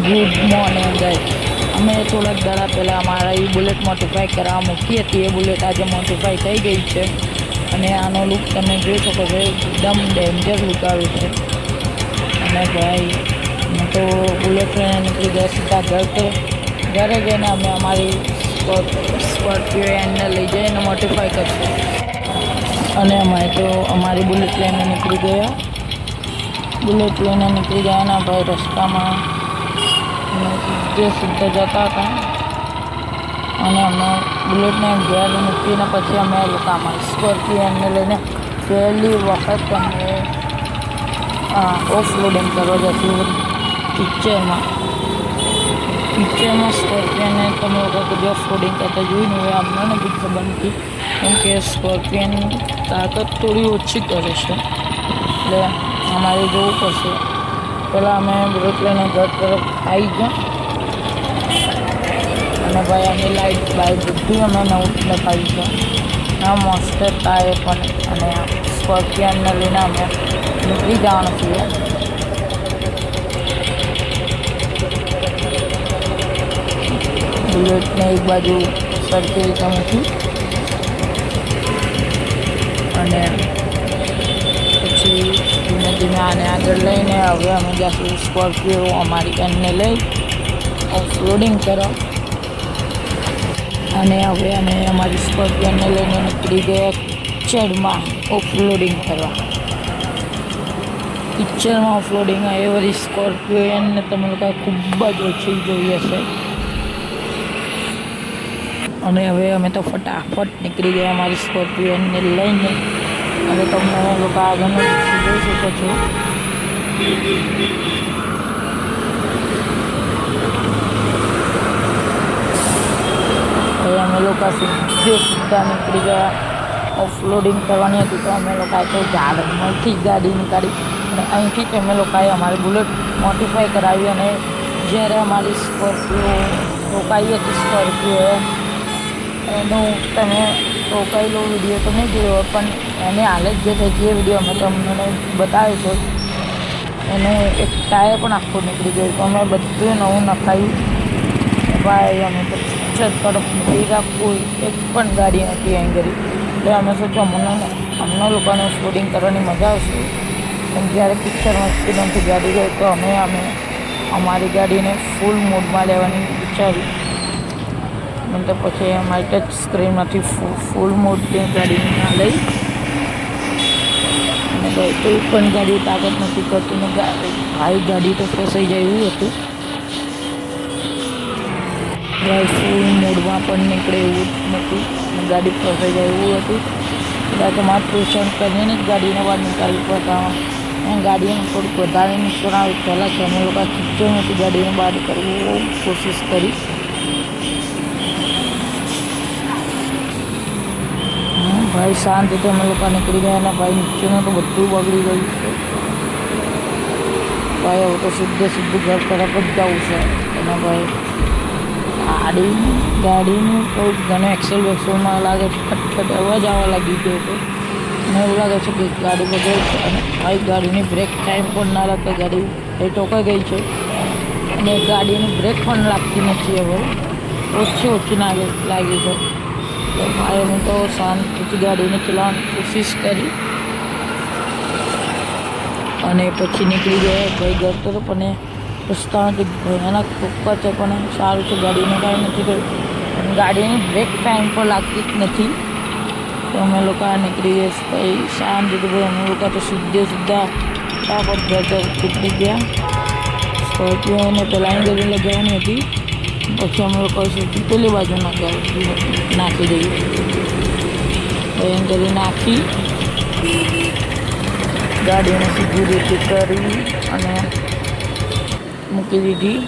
Good morning guys. અમે થોડાક દાડા પહેલાં અમારા એ બુલેટ મોડિફાઈ કરવા મૂકી હતી। એ બુલેટ આજે મોડિફાઈ થઈ ગઈ છે અને આનો લુક તમે જોઈ શકો છો, એકદમ ડેન્જર લુક આવે છે। અને ભાઈ અમે તો બુલેટ લઈને નીકળી ગયા સીધા ઘરે જઈને અમે અમારી સ્કોર્પિયો એનને લઈ જઈને મોડિફાઈ કરશું। અને અમે તો અમારી બુલેટ લઈને નીકળી ગયા અને ભાઈ રસ્તામાં સીધા જતા હતા અને અમે બુલેટને ઘેર મૂકીને પછી અમે લોકો અમારી સ્કોર્પિયો એનને લઈને પહેલી વખત અમે ઓફ રોડિંગ કરવા જશું પિક્ચરમાં સ્કોર્પિયોને તમે લોકો કદી ઓફ રોડિંગ કરતા જોઈને હવે અમને બી ખબર નથી, કેમ કે સ્કોર્પિયોની તાકાત થોડી ઓછી કરે છે, એટલે અમારે જોવું પડશે। પહેલાં અમે બુલેટ લઈને ઘર તરફ આવી ગયા અને ભાઈ અમે લાઇટ બધું અમે નવું લખાવ્યું છે। આ મસ્ત ટાયર પણ અને સ્કોર્પિયોને લઈને અમે નીકળી જવાનું છીએ। બુલેટને એક બાજુ સરખી રીતે મૂકી અને પછી ધીમે ધીમે આને આગળ લઈને હવે અમે જઈશું સ્કોર્પિયો અમારી એનને લઈ ઓફ રોડિંગ કરવા। અને હવે અમે અમારી સ્કોર્પિયોને લઈને નીકળી ગયા પિક્ચરમાં ઓફ રોડિંગ કરવા। પિક્ચરમાં ઓફ રોડિંગ એ વળી સ્કોર્પિયો એનને તમે લોકો ખૂબ જ ઓછી જોઈ હશે। અને હવે અમે તો ફટાફટ નીકળી ગયા અમારી સ્કોર્પિયો એનને લઈને। હવે તમને લોકો આગળનો જોઈ શકો છો। હવે અમે લોકો સીધા નીકળી ગયા ઓફ રોડિંગ કરવાની હતી, તો અમે લોકોએ તો ઝાડમાંથી જ ગાડી નીકાળી અને અહીંથી જ અમે લોકોએ અમારી બુલેટ મોડિફાઈ કરાવી। અને જ્યારે અમારી સ્કોર્પિયો રોકાઈ હતી સ્કોર્પિયો એનું તમે રોકાયેલો વિડીયો તો નહીં જોયો, પણ એની હાલત જે થઈ હતી એ વિડીયો અમે તમને બતાવ્યો હતો। એનું એક ટાયર પણ આખું નીકળી ગયું, તો અમે બધું નવું નખાયું ભાઈ। અમે તો પિક્ચર તરફ નીકળી ગયા, કોઈ એક પણ ગાડી નથી અહીં કરી, એટલે અમે સોચ્યું અમને લોકોને શૂટિંગ કરવાની મજા આવશે, પણ જ્યારે પિક્ચરમાં સ્પીડ નથી ગાડી ગઈ તો અમે અમારી ગાડીને ફૂલ મોડમાં લેવાની વિચારી। તો પછી અમારી ટચ સ્ક્રીનમાંથી ફૂલ મોડની ગાડીને ના લઈ અને કોઈ પણ ગાડી તાકાત નથી કરતી ને ભાઈ ગાડી તો ફસાઈ જાય એવું હતું ભાઈ। ફૂલ મોડમાં પણ નીકળે એવું નથી અને ગાડી ફસાઈ જાય એવું હતું, એટલે તો મારે ટ્યુશન કરીને જ ગાડીને બહાર નીકાળવી પડતા અને ગાડીને થોડુંક વધારે નુકસાન આવે પહેલાં છે અમે લોકો પિક્ચરમાંથી ગાડીને બહાર કરવું કોશિશ કરી। ભાઈ શાંત રીતે અમે લોકો નીકળી ગયા અને ભાઈ નીચેનું તો બધું બગડી ગયું છે ભાઈ। હવે તો સીધું ઘર તરફ જ જવું છે અને ભાઈ ગાડીનું તો ઘણો એક્સેલ વેક્સેલમાં લાગે છે ખટખટ અવાજ આવવા લાગી ગયો છે અને એવું લાગે છે કે ગાડી બગડે છે। અને ભાઈ ગાડીની બ્રેક ટાઈમ પણ ના લાગતા ગાડી એ ટોકાઈ ગઈ છે અને ગાડીની બ્રેક પણ લાગતી નથી, હવે ઓછી લાગી છે। તો ભાઈ હું તો શાંતિથી ગાડીને ચલાવવાની કોશિશ કરી અને પછી નીકળી ગયા ભાઈ ઘર તરફ। અને રસ્તામાં ભયાનક ઠોક્કર છે, પણ સારું છે ગાડીને કાંઈ નથી થયું, પણ ગાડીની બ્રેક ટાઈમ પર લાગતી જ નથી, તો અમે લોકો નીકળી ગયા ભાઈ શાંતિથી ભાઈ। અમે લોકો તો સીધા ફટાફટ ઘર તરફ નીકળી ગયા। સ્કોર્પિયોને પહેલાંની ગાડી લગાવવાની હતી, પછી અમે લોકો સીધી પેલી બાજુ નાખી દઈએ એમ કરી નાખી ગાડીને સીધી રીતે કરી અને મૂકી દીધી।